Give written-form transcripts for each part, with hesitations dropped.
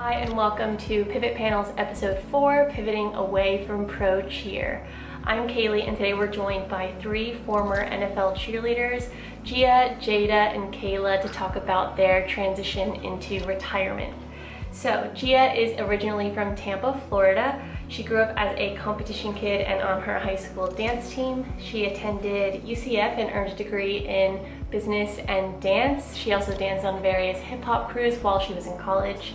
Hi and welcome to Pivot Panels episode 4, Pivoting Away from Pro Cheer. I'm Kaylee and today we're joined by 3 former NFL cheerleaders, Gia, Jada, and Kayla, to talk about their transition into retirement. So Gia is originally from Tampa, Florida. She grew up as a competition kid and on her high school dance team. She attended UCF and earned a degree in business and dance. She also danced on various hip hop crews while she was in college.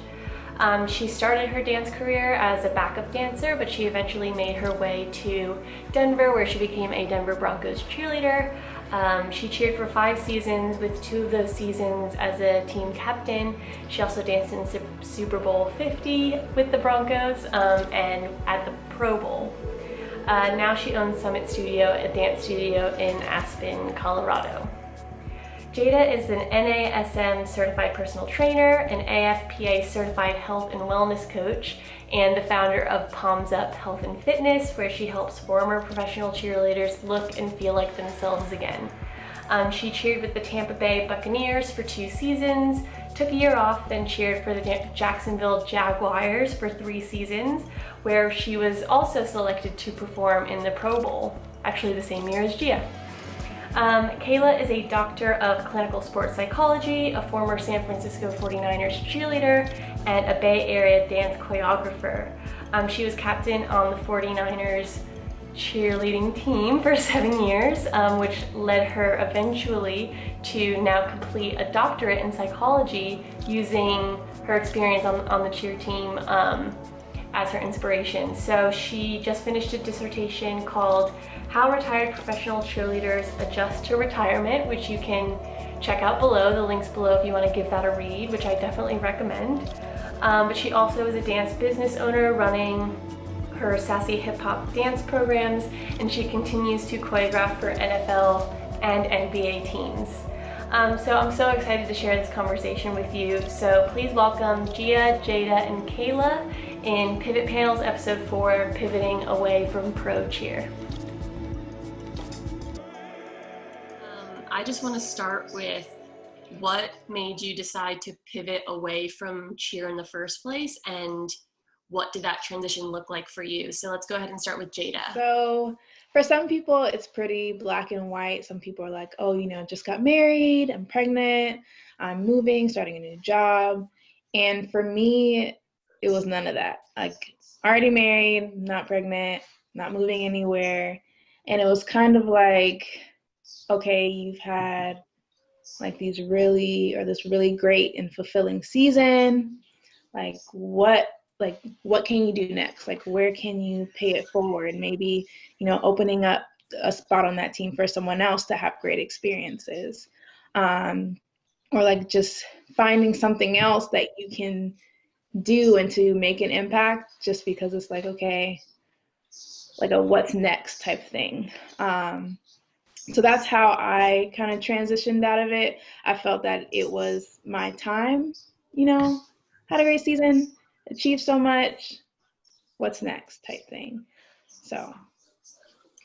She started her dance career as a backup dancer, but she eventually made her way to Denver, where she became a Denver Broncos cheerleader. She cheered for 5 seasons, with 2 of those seasons as a team captain. She also danced in Super Bowl 50 with the Broncos and at the Pro Bowl. Now she owns Summit Studio, a dance studio in Aspen, Colorado. Jada is an NASM certified personal trainer, an AFPA certified health and wellness coach, and the founder of Poms Health and Fitness, where she helps former professional cheerleaders look and feel like themselves again. She cheered with the Tampa Bay Buccaneers for 2 seasons, took a year off, then cheered for the Jacksonville Jaguars for 3 seasons, where she was also selected to perform in the Pro Bowl, actually the same year as Gia. Kayla is a doctor of clinical sports psychology, a former San Francisco 49ers cheerleader, and a Bay Area dance choreographer. She was captain on the 49ers cheerleading team for 7 years, which led her eventually to now complete a doctorate in psychology using her experience on the cheer team as her inspiration. So she just finished a dissertation called How Retired Professional Cheerleaders Adjust to Retirement, which you can check out below, the links below if you want to give that a read, which I definitely recommend. But she also is a dance business owner running her sassy hip hop dance programs, and she continues to choreograph for NFL and NBA teams. So I'm so excited to share this conversation with you. So please welcome Gia, Jada, and Kayla in Pivot Panels episode 4, Pivoting Away from Pro Cheer. I just want to start with what made you decide to pivot away from cheer in the first place, and what did that transition look like for you? So let's go ahead and start with Jada. So for some people, it's pretty black and white. Some people are like, oh, just got married, I'm pregnant, I'm moving, starting a new job. And for me, it was none of that. Like, already married, not pregnant, not moving anywhere. And it was kind of like, okay, you've had like this really great and fulfilling season. What can you do next? Like, where can you pay it forward? Maybe, opening up a spot on that team for someone else to have great experiences. Or like just finding something else that you can do and to make an impact, just because it's like, okay, like a what's next type thing. So that's how I kind of transitioned out of it. I felt that it was my time, had a great season, achieved so much, what's next type thing. So,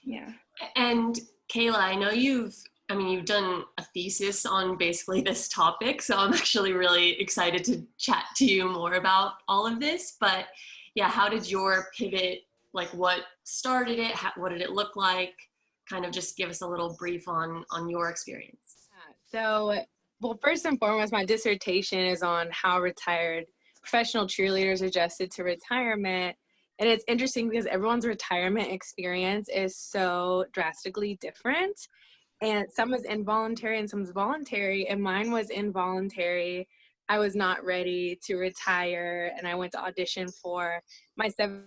yeah. And Kayla, I know you've done a thesis on basically this topic, so I'm actually really excited to chat to you more about all of this. But yeah, how did your pivot, like what started it? What did it look like? Kind of just give us a little brief on your experience. Well, first and foremost, my dissertation is on how retired professional cheerleaders adjusted to retirement. And it's interesting because everyone's retirement experience is so drastically different. And some is involuntary and some is voluntary. And mine was involuntary. I was not ready to retire, and I went to audition for my 7th,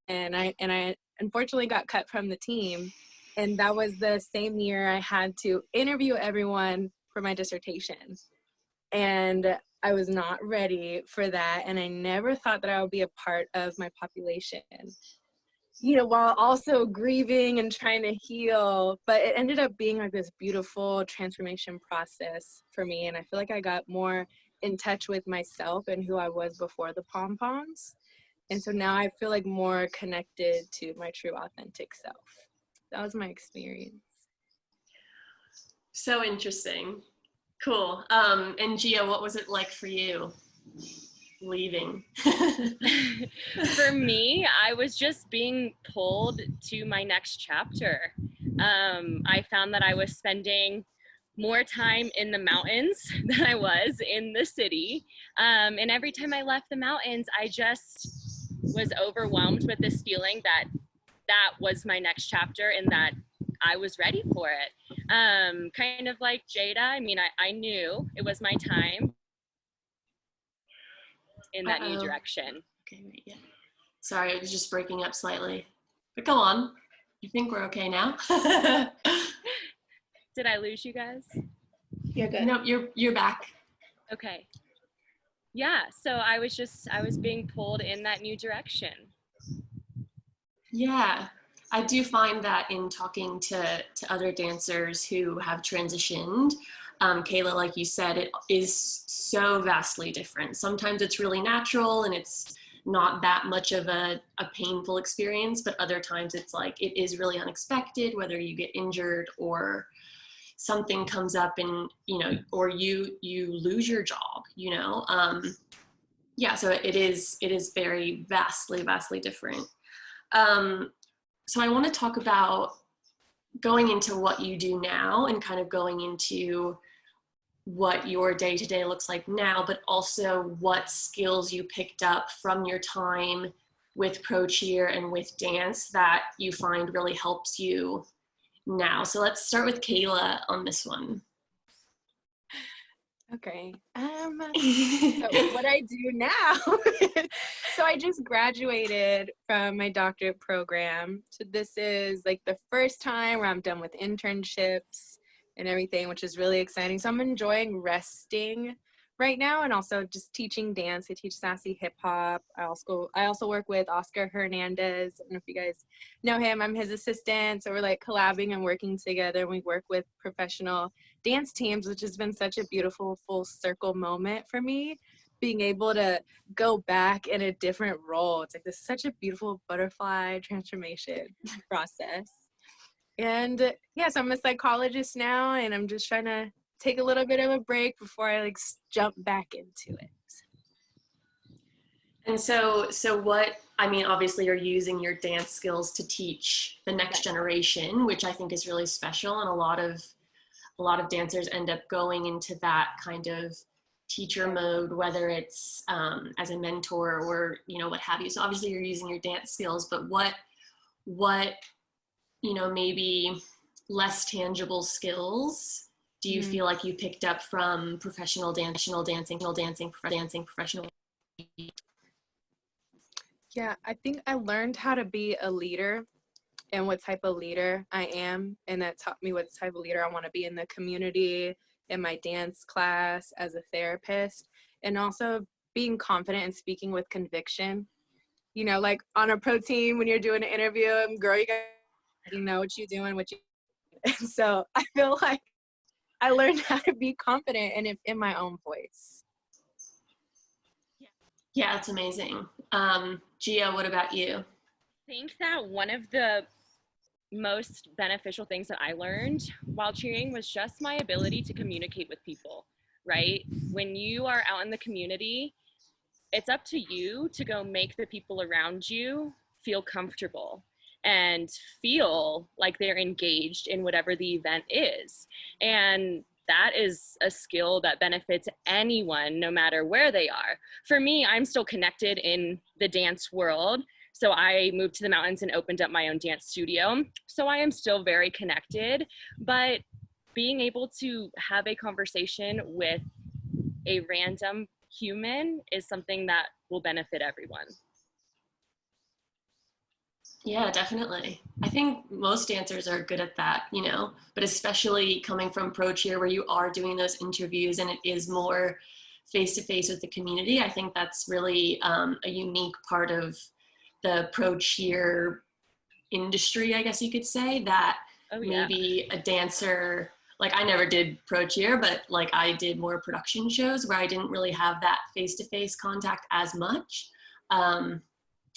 and I unfortunately got cut from the team. And that was the same year I had to interview everyone for my dissertation. And I was not ready for that. And I never thought that I would be a part of my population, while also grieving and trying to heal. But it ended up being like this beautiful transformation process for me. And I feel like I got more in touch with myself and who I was before the pom-poms. And so now I feel like more connected to my true authentic self. That was my experience. So interesting. Cool. And Gia, what was it like for you? leaving? For me, I was just being pulled to my next chapter. I found that I was spending more time in the mountains than I was in the city. And every time I left the mountains, I just was overwhelmed with this feeling that that was my next chapter and that I was ready for it. Kind of like Jada, I mean, I knew it was my time in that new direction. Okay, wait, yeah. Sorry, it was just breaking up slightly. But go on. I think we're okay now. Did I lose you guys? You're good. No, you're back. Okay. Yeah, so I was being pulled in that new direction. Yeah, I do find that in talking to other dancers who have transitioned, Kayla, like you said, it is so vastly different. Sometimes it's really natural and it's not that much of a painful experience, but other times it's like it is really unexpected, whether you get injured or something comes up and, you know, or you lose your job, you know. Yeah, so it is very vastly different. So I want to talk about going into what you do now and kind of going into what your day-to-day looks like now, but also what skills you picked up from your time with Pro Cheer and with dance that you find really helps you now. So let's start with Kayla on this one. Okay. So what I do now, so I just graduated from my doctorate program. So this is like the first time where I'm done with internships and everything, which is really exciting. So I'm enjoying resting right now and also just teaching dance. I teach sassy hip hop. I also work with Oscar Hernandez. I don't know if you guys know him. I'm his assistant. So we're like collabing and working together. We work with professional dance teams, which has been such a beautiful full circle moment for me, being able to go back in a different role. It's like this such a beautiful butterfly transformation process. And yeah, so I'm a psychologist now, and I'm just trying to take a little bit of a break before I like jump back into it. And so what, I mean, obviously you're using your dance skills to teach the next generation, which I think is really special. And a lot of dancers end up going into that kind of teacher mode, whether it's as a mentor or, you know, what have you. So obviously you're using your dance skills, but what, you know, maybe less tangible skills do you feel like you picked up from professional dancing, professional? Yeah, I think I learned how to be a leader and what type of leader I am. And that taught me what type of leader I want to be in the community, in my dance class, as a therapist, and also being confident and speaking with conviction. You know, like on a pro team, when you're doing an interview, girl, you know what you're doing, and so I feel like I learned how to be confident and in my own voice. Yeah, that's amazing. Gia, what about you? I think that one of the most beneficial things that I learned while cheering was just my ability to communicate with people, right? When you are out in the community, it's up to you to go make the people around you feel comfortable and feel like they're engaged in whatever the event is. And that is a skill that benefits anyone, no matter where they are. For me, I'm still connected in the dance world. So I moved to the mountains and opened up my own dance studio. So I am still very connected, but being able to have a conversation with a random human is something that will benefit everyone. Yeah, definitely. I think most dancers are good at that, you know, but especially coming from Pro Cheer where you are doing those interviews and it is more face to face with the community. I think that's really a unique part of the Pro Cheer industry, I guess you could say, that maybe a dancer, like I never did Pro Cheer, but like I did more production shows where I didn't really have that face to face contact as much.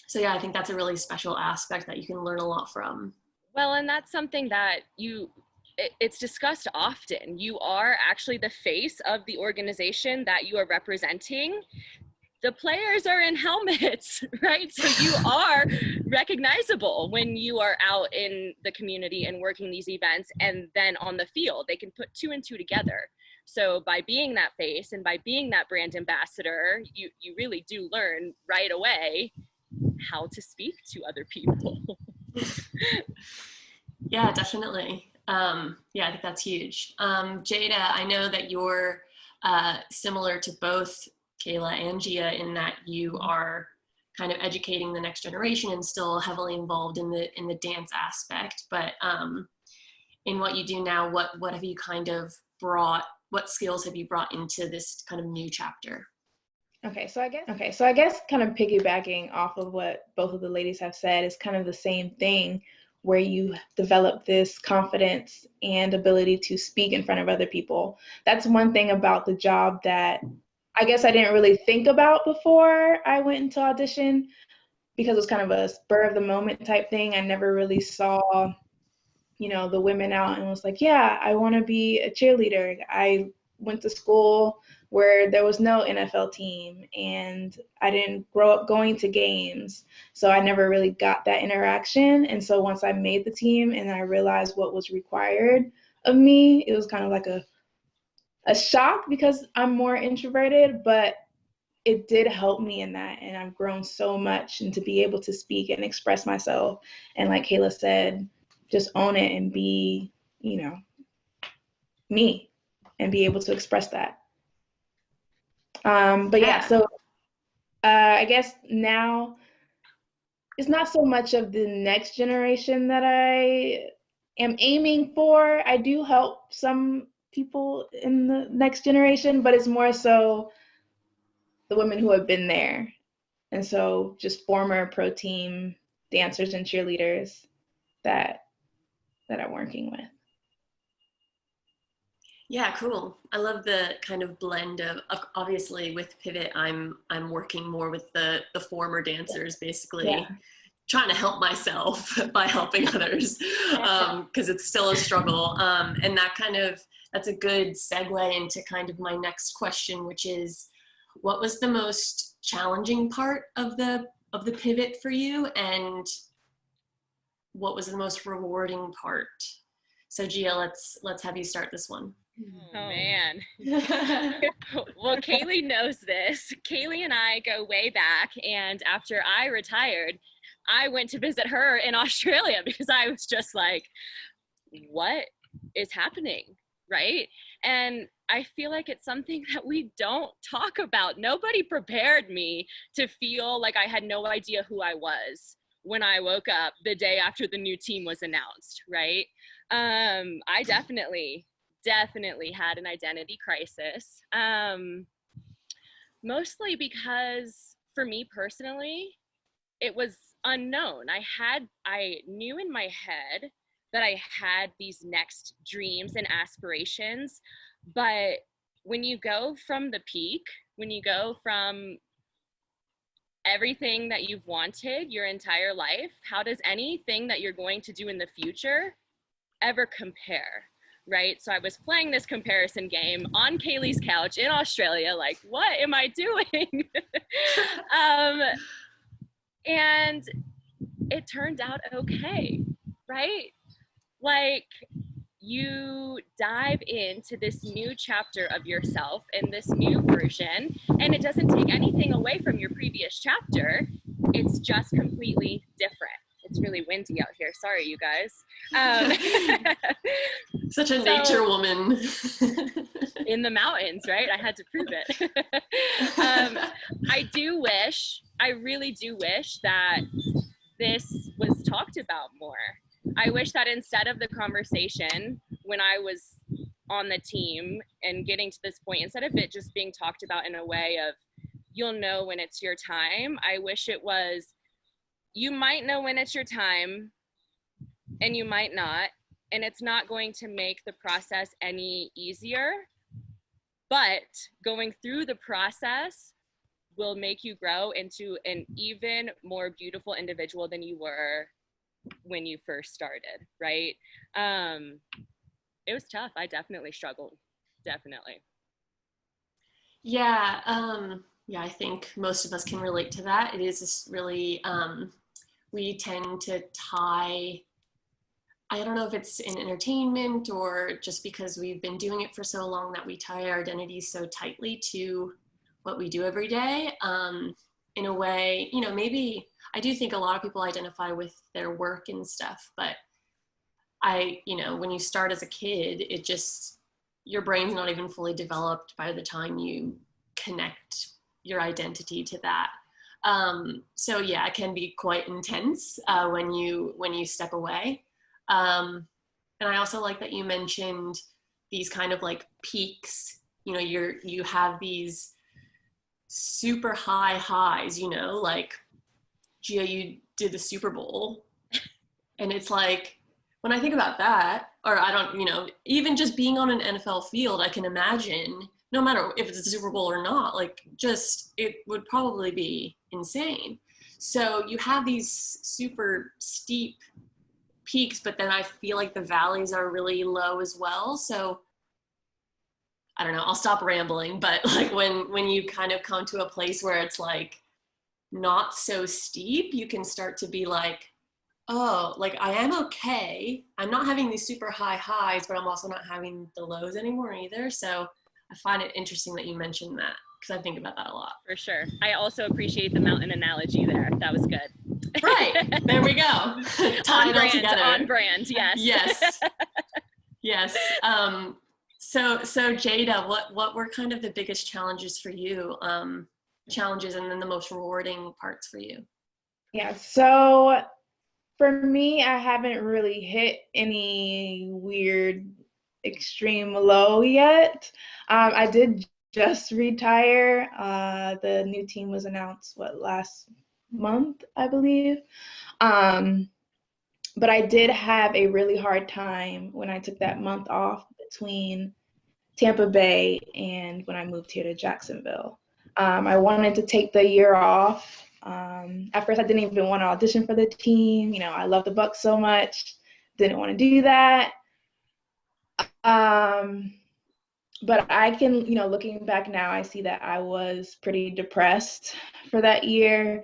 So yeah, I think that's a really special aspect that you can learn a lot from. Well, and that's something that it's discussed often. You are actually the face of the organization that you are representing. the players are in helmets, right? So you are recognizable when you are out in the community and working these events, and then on the field, they can put 2 and 2 together. So by being that face and by being that brand ambassador, you really do learn right away how to speak to other people. Yeah, definitely. Yeah, I think that's huge. Jada, I know that you're similar to both Kayla and Gia in that you are kind of educating the next generation and still heavily involved in the dance aspect. But in what you do now, what have you kind of brought? What skills have you brought into this kind of new chapter? Okay, so I guess kind of piggybacking off of what both of the ladies have said is kind of the same thing, where you develop this confidence and ability to speak in front of other people. That's one thing about the job that I guess I didn't really think about before I went into audition, because it was kind of a spur of the moment type thing. I never really saw, the women out and was like, yeah, I want to be a cheerleader. I went to school where there was no NFL team, and I didn't grow up going to games. So I never really got that interaction. And so once I made the team and I realized what was required of me, it was kind of like a shock, because I'm more introverted, but it did help me in that. And I've grown so much, and to be able to speak and express myself. And like Kayla said, just own it and be, me, and be able to express that. But yeah, so I guess now it's not so much of the next generation that I am aiming for. I do help some people in the next generation, but it's more so the women who have been there. And so just former pro team dancers and cheerleaders that I'm working with. Yeah, cool. I love the kind of blend of obviously with Pivot, I'm working more with the former dancers, basically trying to help myself by helping others, because it's still a struggle. And that's a good segue into kind of my next question, which is, what was the most challenging part of the Pivot for you, and what was the most rewarding part? So Gia, let's have you start this one. Oh man. Well, Kaylee knows this. Kaylee and I go way back, and after I retired, I went to visit her in Australia because I was just like, what is happening, right? And I feel like it's something that we don't talk about. Nobody prepared me to feel like I had no idea who I was when I woke up the day after the new team was announced, right? I definitely had an identity crisis. Mostly because for me personally, it was unknown. I knew in my head that I had these next dreams and aspirations, but when you go from the peak, when you go from everything that you've wanted your entire life, how does anything that you're going to do in the future ever compare? Right? So I was playing this comparison game on Kaylee's couch in Australia, like, what am I doing? And it turned out okay, right? Like, you dive into this new chapter of yourself and this new version, and it doesn't take anything away from your previous chapter. It's just completely different. It's really windy out here. Sorry, you guys. Such a nature woman. In the mountains, right? I had to prove it. I really do wish that this was talked about more. I wish that instead of the conversation when I was on the team and getting to this point, instead of it just being talked about in a way of, you'll know when it's your time, I wish it was, you might know when it's your time and you might not, and it's not going to make the process any easier, but going through the process will make you grow into an even more beautiful individual than you were when you first started, right? It was tough. I definitely struggled. Definitely. Yeah. Yeah, I think most of us can relate to that. It is just really, we tend to tie, I don't know if it's in entertainment or just because we've been doing it for so long that we tie our identities so tightly to what we do every day. In a way, you know, maybe I do think a lot of people identify with their work and stuff, but you know, when you start as a kid, it just, your brain's not even fully developed by the time you connect your identity to that. So yeah, it can be quite intense when you step away. And I also like that you mentioned these kind of like peaks. You know, you have these super high highs. You know, like Gia, you did the Super Bowl, and it's like when I think about that, or I don't, you know, even just being on an NFL field, I can imagine, no matter if it's a Super Bowl or not, like just, it would probably be insane. So you have these super steep peaks, but then I feel like the valleys are really low as well. So I don't know, I'll stop rambling, but like when you kind of come to a place where it's like not so steep, you can start to be like, oh, like I am okay. I'm not having these super high highs, but I'm also not having the lows anymore either. So I find it interesting that you mentioned that because I think about that a lot. For sure. I also appreciate the mountain analogy there. That was good. Right. There we go. Tie it all together. On brand. Yes. Yes. Yes. So Jada, what were kind of the biggest challenges for you? Challenges and then the most rewarding parts for you? Yeah. So for me, I haven't really hit any weird extreme low yet. I did just retire. The new team was announced, last month, I believe. But I did have a really hard time when I took that month off between Tampa Bay and when I moved here to Jacksonville. I wanted to take the year off. At first, I didn't even want to audition for the team. You know, I love the Bucs so much, didn't want to do that. But I can, you know, looking back now, I see that I was pretty depressed for that year.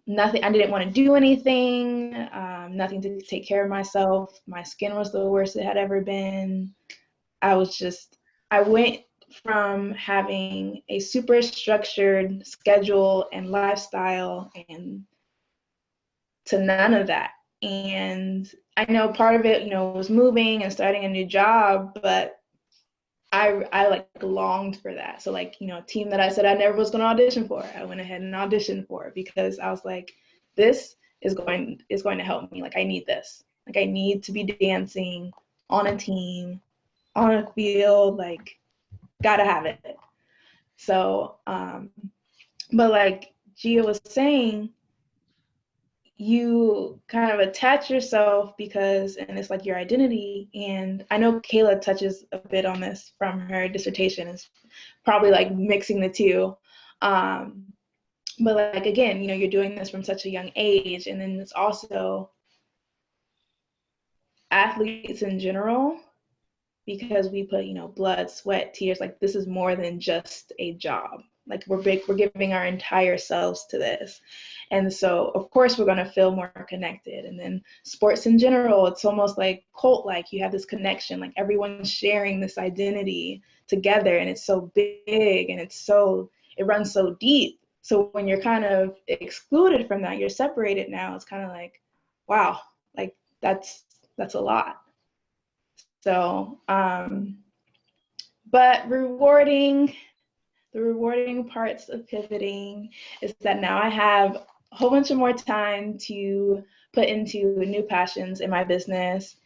I didn't want to do anything, nothing to take care of myself. My skin was the worst it had ever been. I went from having a super structured schedule and lifestyle and to none of that. And I know part of it, you know, was moving and starting a new job, but I like longed for that. So like, you know, a team that I said I never was going to audition for, I went ahead and auditioned for it because I was like, this is going to help me. Like I need this. Like I need to be dancing on a team, on a field, like gotta have it. So, but like Gia was saying, you kind of attach yourself and it's like your identity. And I know Kayla touches a bit on this from her dissertation. It's probably like mixing the two. But like, again, you know, you're doing this from such a young age. And then it's also athletes in general, because we put, you know, blood, sweat, tears, like this is more than just a job. Like we're giving our entire selves to this. And so of course we're going to feel more connected. And then sports in general, it's almost like cult-like. You have this connection, like everyone's sharing this identity together, and it's so big and it runs so deep. So when you're kind of excluded from that, you're separated now, it's kind of like, wow, like that's a lot. So, but the rewarding parts of pivoting is that now I have a whole bunch of more time to put into new passions in my business.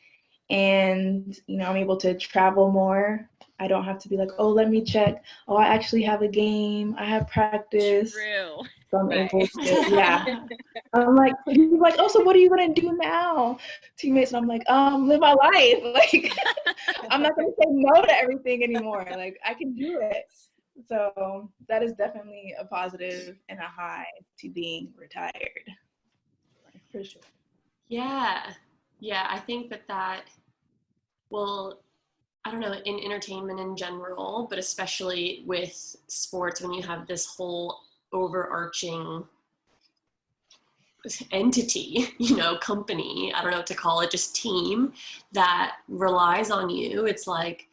And, you know, I'm able to travel more. I don't have to be like, oh, let me check. Oh, I actually have a game. I have practice. True. So I'm able to, yeah. I'm like, he's like, oh, so what are you gonna do now, teammates? And I'm like, live my life. Like, I'm not gonna say no to everything anymore. Like, I can do it. So that is definitely a positive and a high to being retired, for sure. Yeah, I think that will, I don't know, in entertainment in general, but especially with sports, when you have this whole overarching entity, company, I don't know what to call it, just team that relies on you. It's like,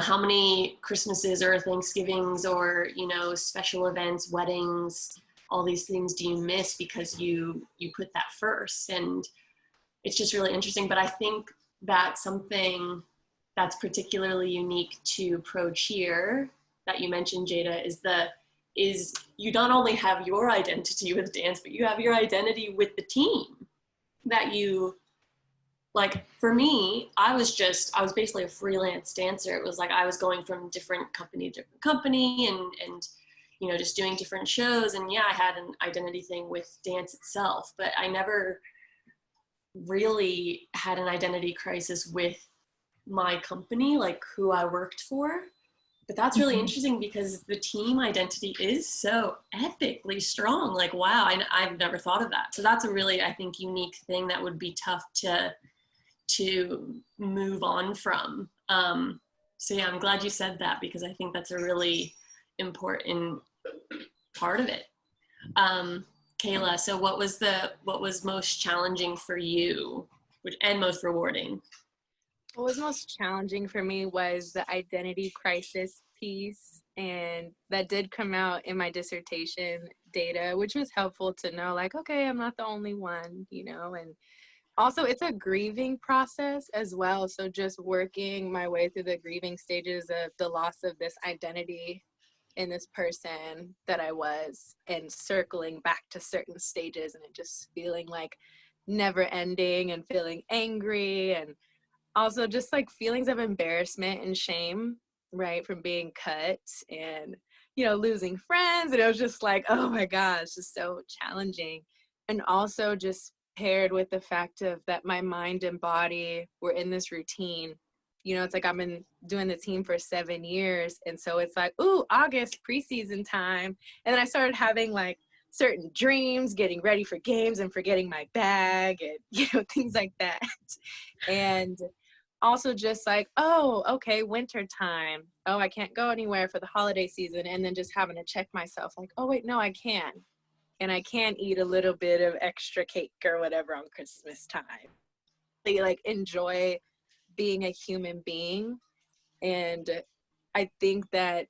how many Christmases or Thanksgivings or, special events, weddings, all these things do you miss because you put that first? And it's just really interesting. But I think that's something that's particularly unique to pro cheer that you mentioned, Jada, is you not only have your identity with dance, but you have your identity with the team that you, like, for me, I was basically a freelance dancer. It was like I was going from different company to different company and just doing different shows. And yeah, I had an identity thing with dance itself, but I never really had an identity crisis with my company, like who I worked for. But that's really interesting because the team identity is so epically strong. Like, wow, I've never thought of that. So that's a really, I think, unique thing that would be tough to move on from. So yeah, I'm glad you said that because I think that's a really important part of it. Kayla, so what was most challenging for you, and most rewarding? What was most challenging for me was the identity crisis piece, and that did come out in my dissertation data, which was helpful to know, like, okay, I'm not the only one, and also it's a grieving process as well. So just working my way through the grieving stages of the loss of this identity in this person that I was, and circling back to certain stages, and it just feeling like never ending, and feeling angry, and also just like feelings of embarrassment and shame, right, from being cut, and losing friends. And it was just like, oh my gosh, just so challenging. And also just paired with the fact of that my mind and body were in this routine. It's like I've been doing the team for 7 years, and so it's like, ooh, August, preseason time. And then I started having like certain dreams, getting ready for games and forgetting my bag, and things like that. And also just like, oh, okay, winter time. Oh, I can't go anywhere for the holiday season. And then just having to check myself like, oh, wait, no, I can. And I can eat a little bit of extra cake or whatever on Christmas time. They like enjoy being a human being. And I think that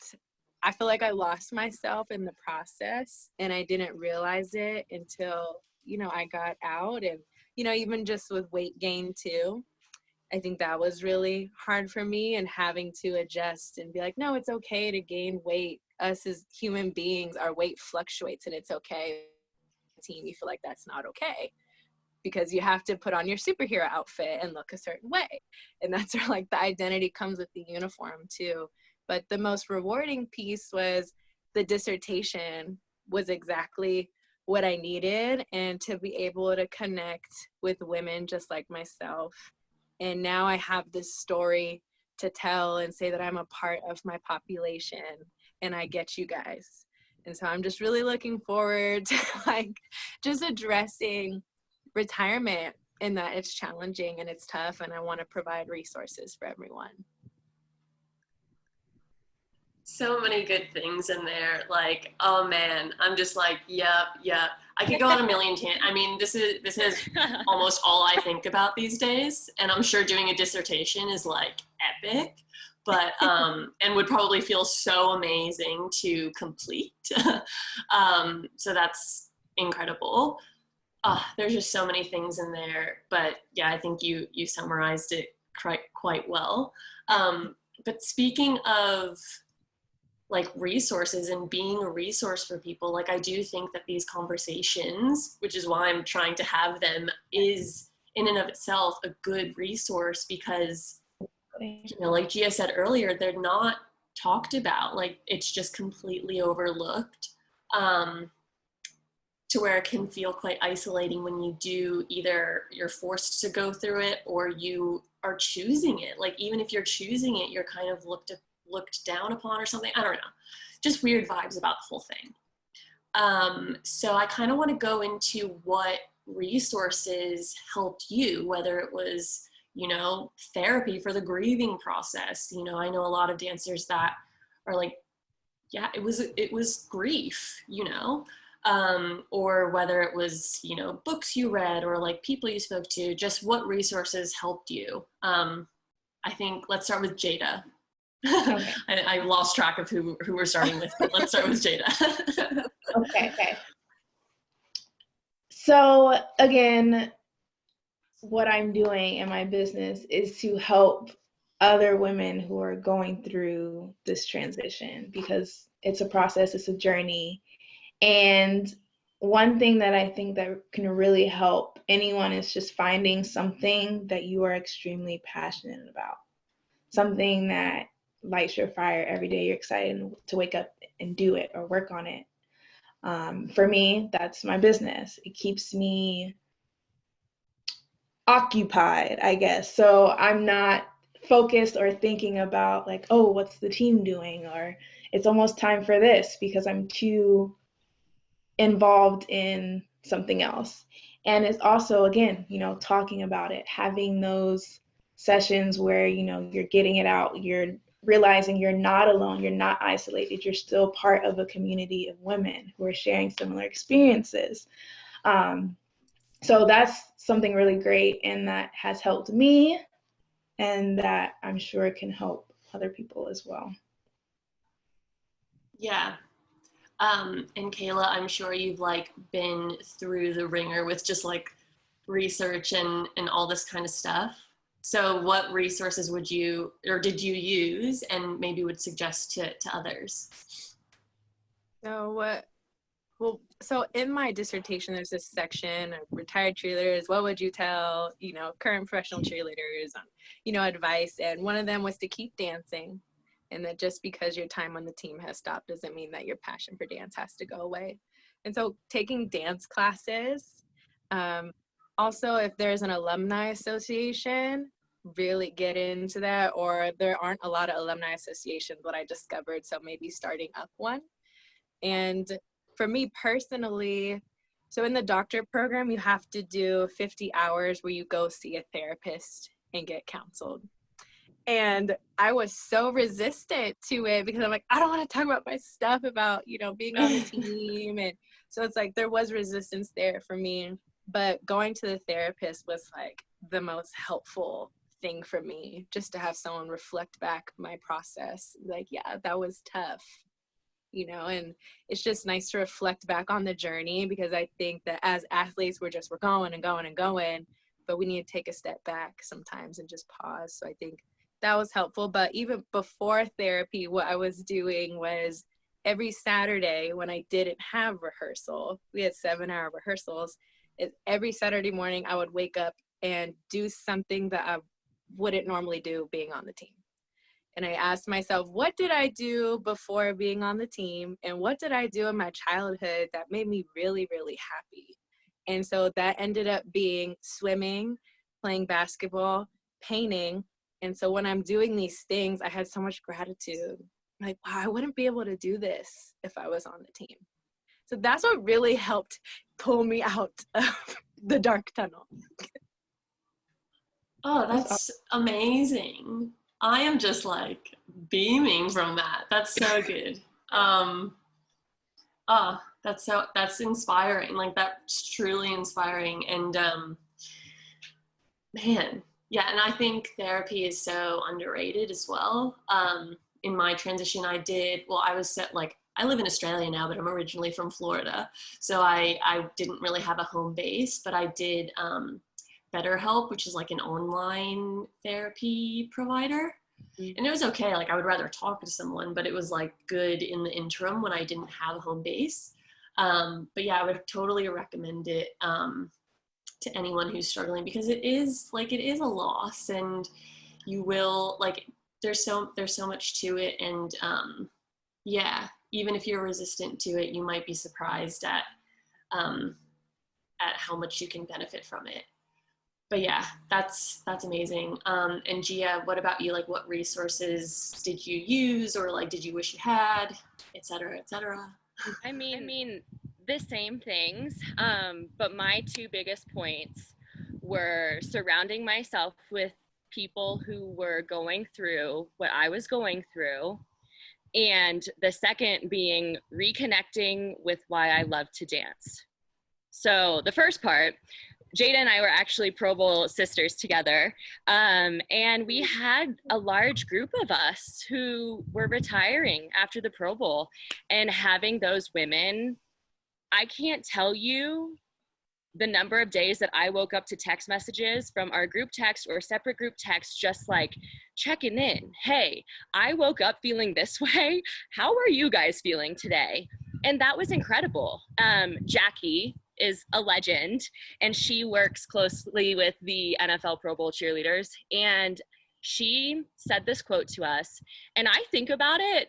I feel like I lost myself in the process, and I didn't realize it until, I got out. And, even just with weight gain too, I think that was really hard for me, and having to adjust and be like, no, it's okay to gain weight. Us as human beings, our weight fluctuates, and it's okay. Team, you feel like that's not okay because you have to put on your superhero outfit and look a certain way. And that's where like the identity comes with the uniform too. But the most rewarding piece was the dissertation was exactly what I needed, and to be able to connect with women just like myself. And now I have this story to tell and say that I'm a part of my population, and I get you guys. And so I'm just really looking forward to like just addressing retirement, and that it's challenging and it's tough, and I want to provide resources for everyone. So many good things in there. Like, oh man, I'm just like, yep. I could go on a million I mean, this is almost all I think about these days. And I'm sure doing a dissertation is like epic, but, and would probably feel so amazing to complete. So that's incredible. There's just so many things in there, but yeah, I think you summarized it quite well. But speaking of like resources and being a resource for people, like I do think that these conversations, which is why I'm trying to have them, is in and of itself a good resource because, like Gia said earlier, they're not talked about. Like it's just completely overlooked, to where it can feel quite isolating when you do, either you're forced to go through it or you are choosing it. Like even if you're choosing it, you're kind of looked down upon or something. I don't know, just weird vibes about the whole thing. So I kind of want to go into what resources helped you, whether it was, therapy for the grieving process. I know a lot of dancers that are like, yeah, it was grief, or whether it was, books you read or like people you spoke to, just what resources helped you. I think let's start with Jada. Okay. I lost track of who we're starting with, but let's start with Jada. Okay. So again, what I'm doing in my business is to help other women who are going through this transition, because it's a process, it's a journey. And one thing that I think that can really help anyone is just finding something that you are extremely passionate about, something that lights your fire every day. You're excited to wake up and do it or work on it. For me, that's my business. It keeps me occupied, I guess. So I'm not focused or thinking about like, oh, what's the team doing? Or it's almost time for this, because I'm too involved in something else. And it's also, again, talking about it, having those sessions where, you're getting it out, you're realizing you're not alone, you're not isolated, you're still part of a community of women who are sharing similar experiences. So that's something really great, and that has helped me, and that I'm sure can help other people as well. Yeah. And Kayla, I'm sure you've like been through the ringer with just like research and all this kind of stuff. So what resources would you, or did you use and maybe would suggest to others? So in my dissertation, there's this section of retired cheerleaders. What would you tell, current professional cheerleaders on, advice? And one of them was to keep dancing, and that just because your time on the team has stopped doesn't mean that your passion for dance has to go away. And so taking dance classes, also if there's an alumni association, really get into that, or there aren't a lot of alumni associations, what I discovered, so maybe starting up one. And for me personally, so in the doctorate program, you have to do 50 hours where you go see a therapist and get counseled. And I was so resistant to it because I'm like, I don't want to talk about my stuff about, being on the team. And so it's like there was resistance there for me. But going to the therapist was like the most helpful thing for me, just to have someone reflect back my process. Like, yeah, that was tough. And it's just nice to reflect back on the journey, because I think that as athletes, we're going and going and going, but we need to take a step back sometimes and just pause. So I think that was helpful. But even before therapy, what I was doing was every Saturday when I didn't have rehearsal, we had 7-hour rehearsals. Every Saturday morning, I would wake up and do something that I wouldn't normally do being on the team. And I asked myself, what did I do before being on the team? And what did I do in my childhood that made me really, really happy? And so that ended up being swimming, playing basketball, painting. And so when I'm doing these things, I had so much gratitude. Like, wow, I wouldn't be able to do this if I was on the team. So that's what really helped pull me out of the dark tunnel. Oh, that's amazing. I am just like beaming from that. That's so good. That's inspiring. Like that's truly inspiring. And man, yeah, and I think therapy is so underrated as well. In my transition, I live in Australia now, but I'm originally from Florida. So I didn't really have a home base, but I did BetterHelp, which is like an online therapy provider. And it was okay. Like I would rather talk to someone, but it was like good in the interim when I didn't have a home base. But yeah, I would totally recommend it to anyone who's struggling, because it is a loss, and you will like, there's so much to it. And yeah, even if you're resistant to it, you might be surprised at how much you can benefit from it. But yeah, that's amazing. And Gia, what about you? Like, what resources did you use, or like, did you wish you had, et cetera, et cetera? I mean, the same things. But my two biggest points were surrounding myself with people who were going through what I was going through. And the second being reconnecting with why I love to dance. So the first part, Jada and I were actually Pro Bowl sisters together. And we had a large group of us who were retiring after the Pro Bowl, and having those women, I can't tell you the number of days that I woke up to text messages from our group text or separate group text, just like checking in. Hey, I woke up feeling this way. How are you guys feeling today? And that was incredible. Jackie is a legend, and she works closely with the NFL Pro Bowl cheerleaders. And she said this quote to us, and I think about it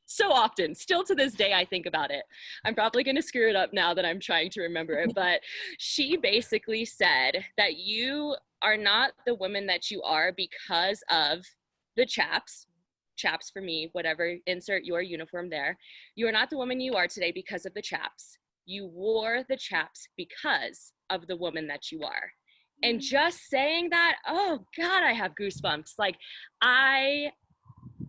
so often. Still to this day, I think about it. I'm probably going to screw it up now that I'm trying to remember it, but she basically said that you are not the woman that you are because of the chaps for me, whatever, insert your uniform there. You are not the woman you are today because of the chaps. You wore the chaps because of the woman that you are. And just saying that, oh God, I have goosebumps. Like, I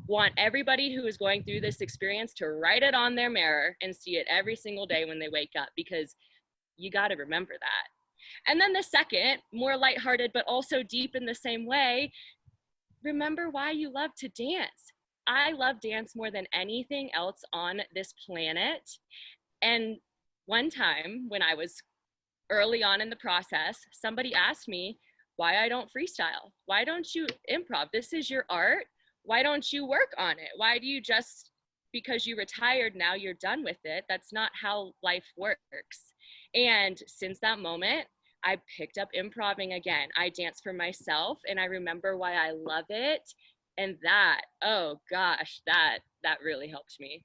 want everybody who is going through this experience to write it on their mirror and see it every single day when they wake up, because you got to remember that. And then the second, more lighthearted, but also deep in the same way, remember why you love to dance. I love dance more than anything else on this planet. And one time when I was early on in the process, somebody asked me why I don't freestyle. Why don't you improv? This is your art. Why don't you work on it? Why do you just, because you retired, now you're done with it? That's not how life works. And since that moment, I picked up improving again. I dance for myself, and I remember why I love it. And that, oh gosh, that really helped me.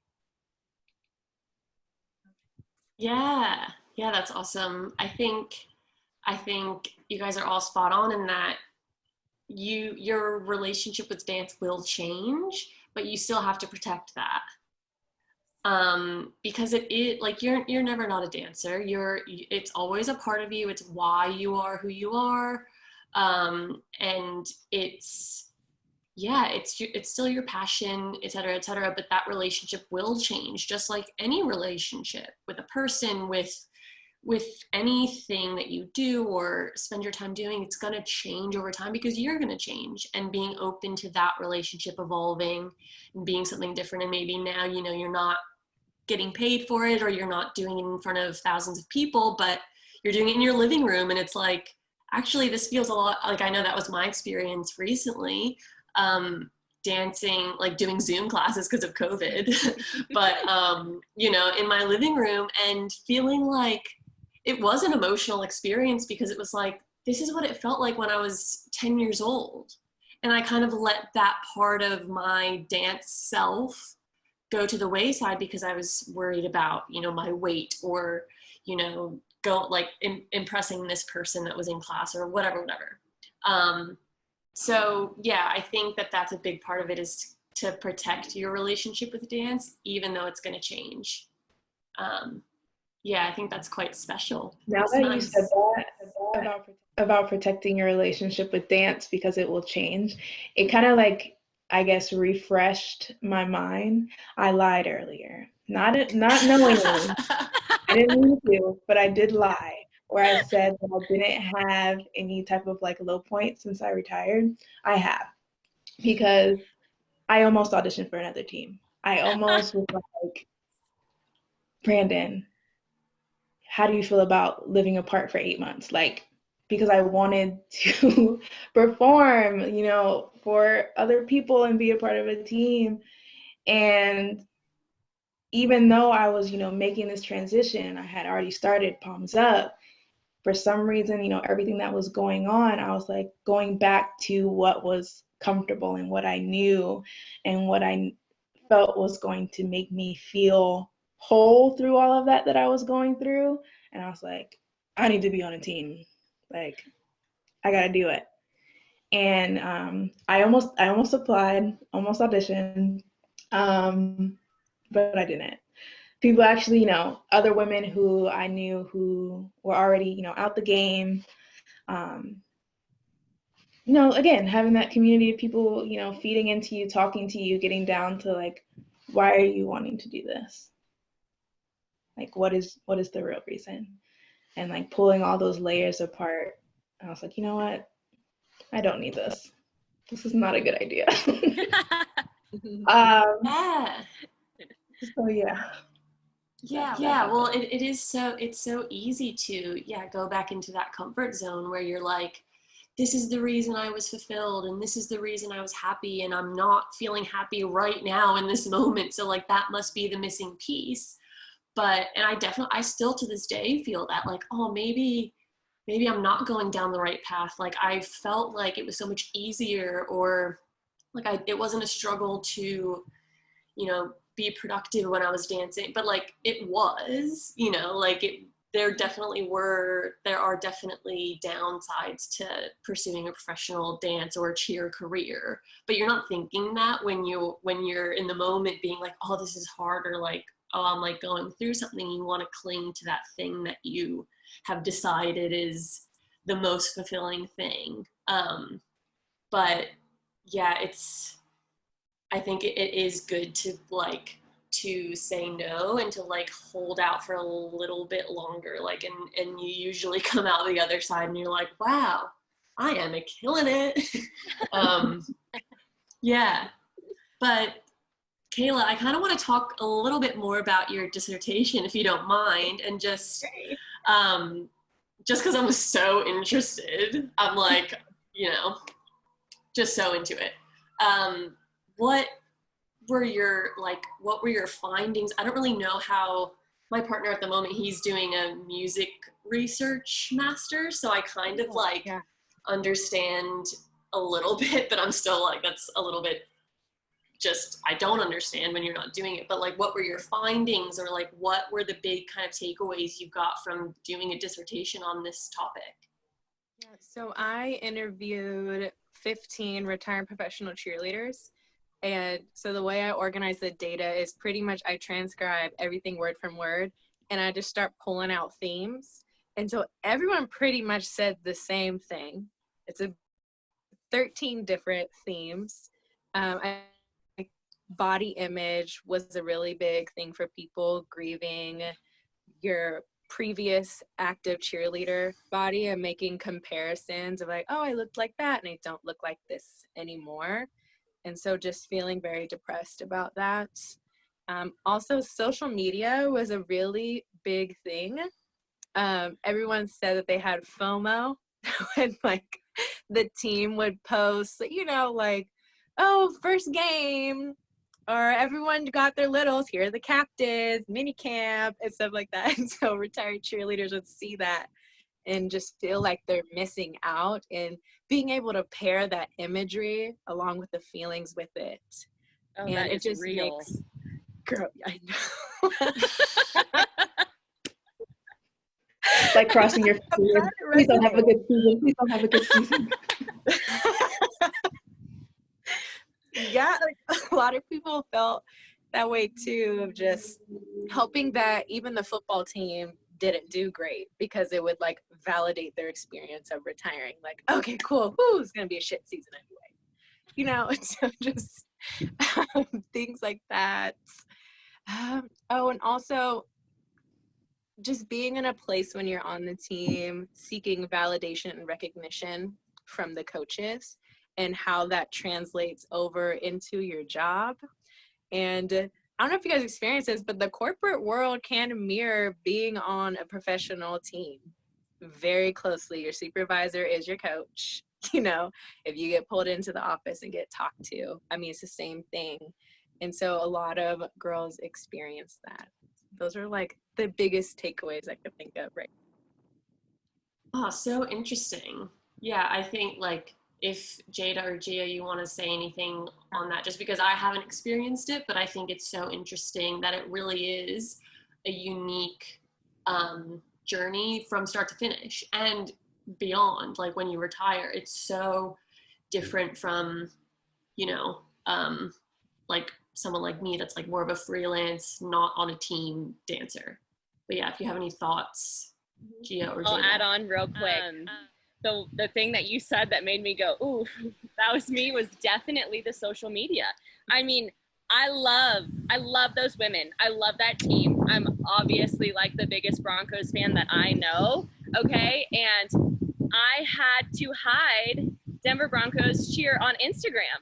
Yeah, that's awesome. I think you guys are all spot on in that your relationship with dance will change, but you still have to protect that. Because it like you're never not a dancer. It's always a part of you. It's why you are who you are. And it's still your passion, et cetera, but that relationship will change, just like any relationship with a person, with anything that you do or spend your time doing. It's going to change over time because you're going to change, and being open to that relationship evolving and being something different. And maybe now, you're not getting paid for it, or you're not doing it in front of thousands of people, but you're doing it in your living room. And it's like, actually, this feels a lot like, I know that was my experience recently, dancing, like doing Zoom classes because of COVID, but, in my living room, and feeling like it was an emotional experience, because it was like, this is what it felt like when I was 10 years old. And I kind of let that part of my dance self go to the wayside because I was worried about, my weight, or, impressing this person that was in class, or whatever. So yeah, I think that that's a big part of it, is to protect your relationship with dance, even though it's going to change. I think that's quite special. Now It's that nice. you said that about protecting your relationship with dance because it will change, it kind of like, I guess, refreshed my mind. I lied earlier, not knowingly. I didn't mean to, but I did lie, where I said that I didn't have any type of like low point since I retired. I have, because I almost auditioned for another team. I almost was like, Brandon, how do you feel about living apart for 8 months? Like, because I wanted to perform, for other people and be a part of a team. And even though I was, making this transition, I had already started Poms Up. For some reason, everything that was going on, I was like going back to what was comfortable and what I knew and what I felt was going to make me feel whole through all of that I was going through. And I was like, I need to be on a team. Like, I got to do it. And I almost applied, almost auditioned, but I didn't. People actually, other women who I knew who were already, out the game, again, having that community of people, feeding into you, talking to you, getting down to like, why are you wanting to do this? Like, what is the real reason? And like pulling all those layers apart. I was like, you know what? I don't need this. This is not a good idea. Yeah. So yeah. Yeah, well, it's so easy to, go back into that comfort zone where you're like, this is the reason I was fulfilled and this is the reason I was happy and I'm not feeling happy right now in this moment. So like that must be the missing piece. And I still to this day feel that like, oh, maybe I'm not going down the right path. Like I felt like it was so much easier, or like it wasn't a struggle to, be productive when I was dancing, but like it was, like there are definitely downsides to pursuing a professional dance or cheer career, but you're not thinking that when you're in the moment being like, oh, this is hard, or like, oh, I'm like going through something. You want to cling to that thing that you have decided is the most fulfilling thing. But yeah, I think it is good to say no and to like hold out for a little bit longer, like, and you usually come out the other side and you're like, wow, I am killing it. Yeah. But Kayla, I kind of want to talk a little bit more about your dissertation, if you don't mind, and just because I'm so interested. I'm like, just so into it. What were your findings? I don't really know how. My partner at the moment, he's doing a music research master, so I kind of understand a little bit, but I'm still like, that's a little bit just, I don't understand when you're not doing it. But like, what were your findings, or like what were the big kind of takeaways you got from doing a dissertation on this topic? Yeah, so I interviewed 15 retired professional cheerleaders. And so the way I organize the data is pretty much I transcribe everything word from word, and I just start pulling out themes. And so everyone pretty much said the same thing. It's 13 different themes. Body image was a really big thing for people, grieving your previous active cheerleader body and making comparisons of like, oh, I looked like that and I don't look like this anymore. And so just feeling very depressed about that. Also, social media was a really big thing. Everyone said that they had FOMO when like the team would post, like, oh, first game, or everyone got their littles, here are the captains, mini camp, and stuff like that. And so retired cheerleaders would see that and just feel like they're missing out, and being able to pair that imagery along with the feelings with it. Oh, and that it is just real. Girl, I know. It's like crossing your fingers. Please don't have a good season. Please don't have a good season. Yeah, like a lot of people felt that way too, of just hoping that even the football team didn't do great, because it would like validate their experience of retiring. Like, okay, cool, it's gonna be a shit season anyway, so just things like that. Oh, and also just being in a place when you're on the team, seeking validation and recognition from the coaches, and how that translates over into your job. And I don't know if you guys experience this, but the corporate world can mirror being on a professional team very closely. Your supervisor is your coach. If you get pulled into the office and get talked to, I mean, it's the same thing. And so a lot of girls experience that. Those are like the biggest takeaways I could think of, right? Oh, so interesting. Yeah, I think like if Jada or Gia, you want to say anything on that, just because I haven't experienced it, but I think it's so interesting that it really is a unique journey from start to finish and beyond. Like when you retire, it's so different from, like someone like me that's like more of a freelance, not on a team dancer. But yeah, if you have any thoughts, Gia or Jada. I'll add on real quick. the thing that you said that made me go, ooh, that was me, was definitely the social media. I mean, I love those women. I love that team. I'm obviously like the biggest Broncos fan that I know. Okay. And I had to hide Denver Broncos cheer on Instagram.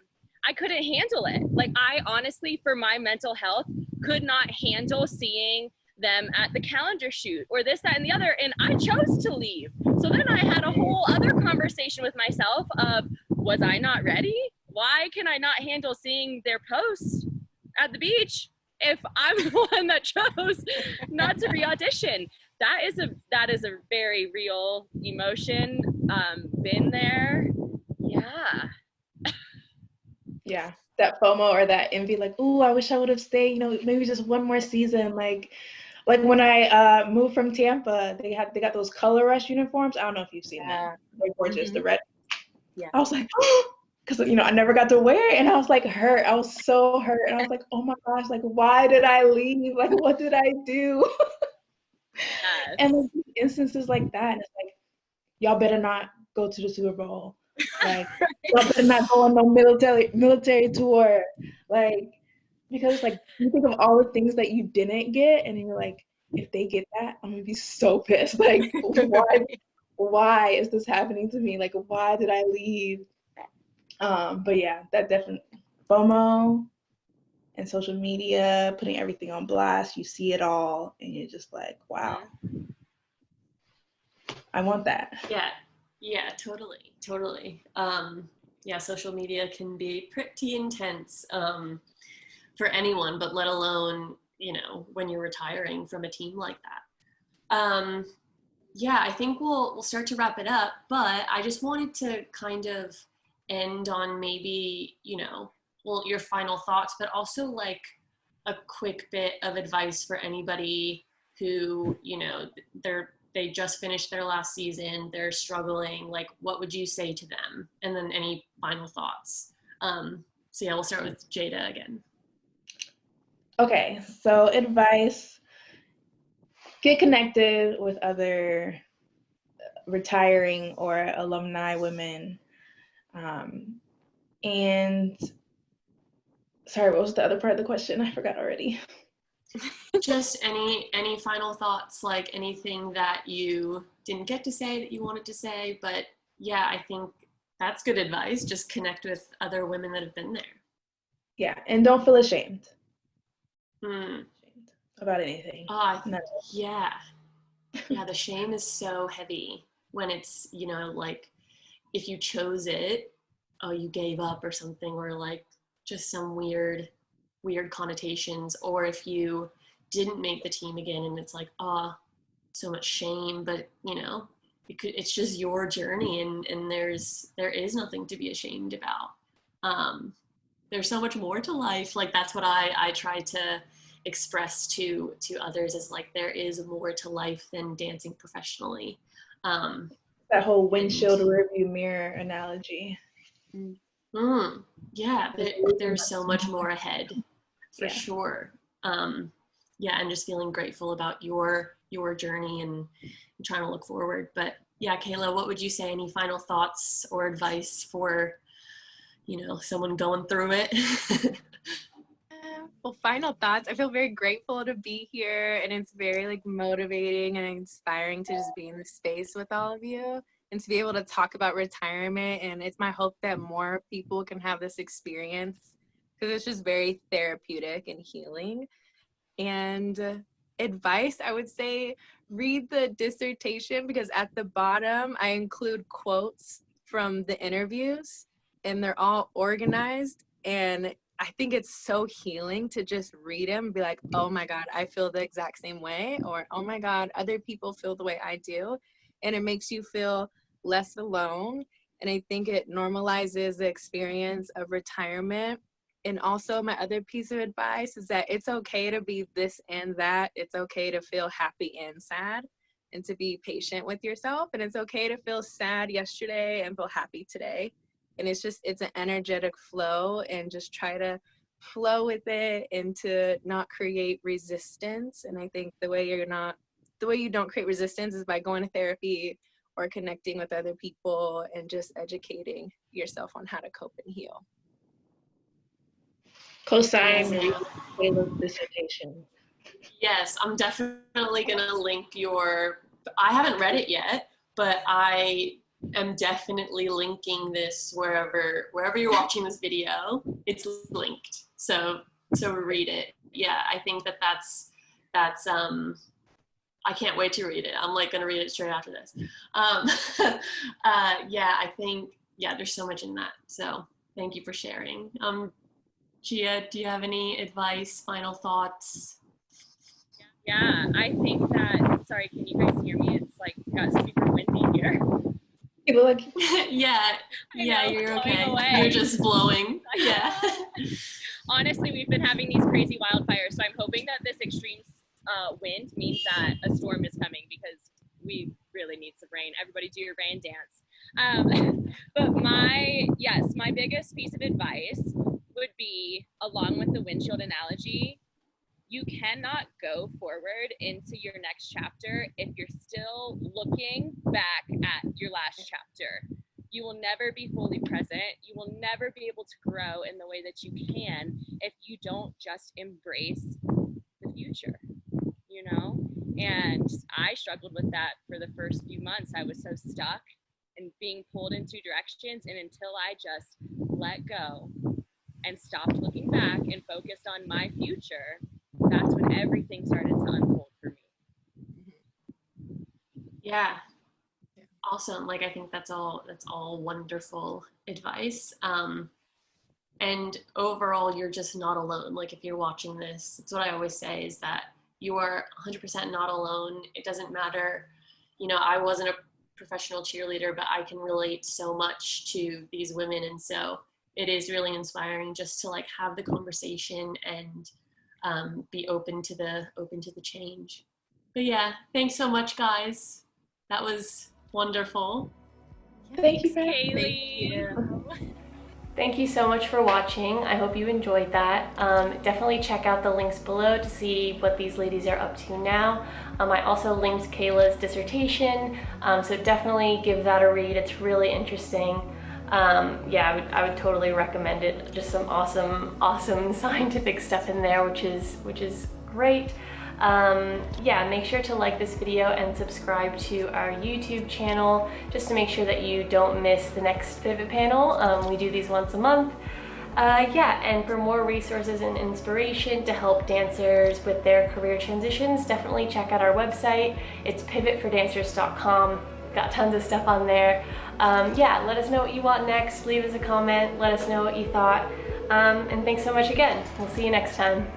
I couldn't handle it. Like, I honestly, for my mental health, could not handle seeing them at the calendar shoot or this, that, and the other. And I chose to leave. So then I had a whole other conversation with myself of, was I not ready? Why can I not handle seeing their posts at the beach if I'm the one that chose not to re-audition? That is a very real emotion. Been there. Yeah. Yeah, that FOMO or that envy, like, ooh, I wish I would have stayed, you know, maybe just one more season. Like when I moved from Tampa, they got those Color Rush uniforms. I don't know if you've seen them. They're gorgeous. The red. Yeah. I was like, because you know I never got to wear it, and I was like hurt. I was so hurt, and I was like, oh my gosh, like why did I leave? Like what did I do? Yes. And like instances like that, and it's like, y'all better not go to the Super Bowl. Like y'all better not go on no military tour. Like because like you think of all the things that you didn't get, and you're like, if they get that, I'm gonna be so pissed. Like why is this happening to me? Like why did I leave? But yeah, that definitely FOMO and social media, putting everything on blast, you see it all and you're just like, wow. I want that. Yeah, totally. Yeah, social media can be pretty intense for anyone, but let alone, you know, when you're retiring from a team like that. Yeah, I think we'll start to wrap it up, but I just wanted to kind of end on maybe, you know, well, your final thoughts, but also like a quick bit of advice for anybody who, you know, they just finished their last season, they're struggling, like what would you say to them? And then any final thoughts. So yeah, we'll start with Jada again. Okay, so advice, get connected with other retiring or alumni women. And sorry, what was the other part of the question? I forgot already. Just any final thoughts, like anything that you didn't get to say that you wanted to say, but yeah, I think that's good advice. Just connect with other women that have been there. Yeah, and don't feel ashamed. Mm. About anything. Yeah, the shame is so heavy when it's, you know, like if you chose it, oh, you gave up or something, or like just some weird connotations, or if you didn't make the team again and it's like, so much shame, but you know, it's just your journey, and there is nothing to be ashamed about. There's so much more to life. Like that's what I try to express to others, is like there is more to life than dancing professionally. That whole windshield rearview mirror analogy. Yeah, there's so much more ahead for sure. Yeah, and just feeling grateful about your journey and trying to look forward. But yeah, Kayla, what would you say? Any final thoughts or advice for, you know, someone going through it? Well, final thoughts. I feel very grateful to be here, and it's very like motivating and inspiring to just be in this space with all of you and to be able to talk about retirement. And it's my hope that more people can have this experience because it's just very therapeutic and healing. And advice, I would say read the dissertation, because at the bottom I include quotes from the interviews and they're all organized, and I think it's so healing to just read them and be like, oh my God, I feel the exact same way, or oh my God, other people feel the way I do. And it makes you feel less alone. And I think it normalizes the experience of retirement. And also my other piece of advice is that it's okay to be this and that. It's okay to feel happy and sad, and to be patient with yourself. And it's okay to feel sad yesterday and feel happy today. And it's an energetic flow, and just try to flow with it and to not create resistance. And I think the way you don't create resistance is by going to therapy or connecting with other people and just educating yourself on how to cope and heal. Co-sign Kayla's dissertation. Yes, I'm definitely gonna link I haven't read it yet, but I am definitely linking this wherever you're watching this video. It's linked, so read it. Yeah, I think that's I can't wait to read it. I'm like gonna read it straight after this. Yeah, I think there's so much in that. So thank you for sharing. Gia, do you have any advice, final thoughts? Yeah, I think that, sorry, can you guys hear me? It's like got super windy here. People like, yeah, you're okay. Away. You're just blowing. Yeah. Honestly, we've been having these crazy wildfires, so I'm hoping that this extreme wind means that a storm is coming, because we really need some rain. Everybody do your rain dance. But my biggest piece of advice would be, along with the windshield analogy, you cannot go forward into your next chapter if you're still looking back at your last chapter. You will never be fully present. You will never be able to grow in the way that you can if you don't just embrace the future, you know? And I struggled with that for the first few months. I was so stuck and being pulled in two directions. And until I just let go and stopped looking back and focused on my future, that's when everything started to unfold for me. Yeah. Awesome. Like, I think that's all wonderful advice. And overall, you're just not alone. Like, if you're watching this, it's what I always say, is that you are 100% not alone. It doesn't matter. You know, I wasn't a professional cheerleader, but I can relate so much to these women. And so it is really inspiring just to like have the conversation and be open to the change. But yeah, thanks so much, guys. That was wonderful. thank you, Kaylee. Thank you so much for watching. I hope you enjoyed that. Definitely check out the links below to see what these ladies are up to now. I also linked Kayla's dissertation, so definitely give that a read. It's really interesting. Yeah, I would totally recommend it. Just some awesome scientific stuff in there, which is great. Yeah, make sure to like this video and subscribe to our YouTube channel just to make sure that you don't miss the next pivot panel. We do these once a month. Yeah, and for more resources and inspiration to help dancers with their career transitions, definitely check out our website. It's pivotfordancers.com. Got tons of stuff on there. Yeah, let us know what you want next. Leave us a comment. Let us know what you thought. And thanks so much again. We'll see you next time.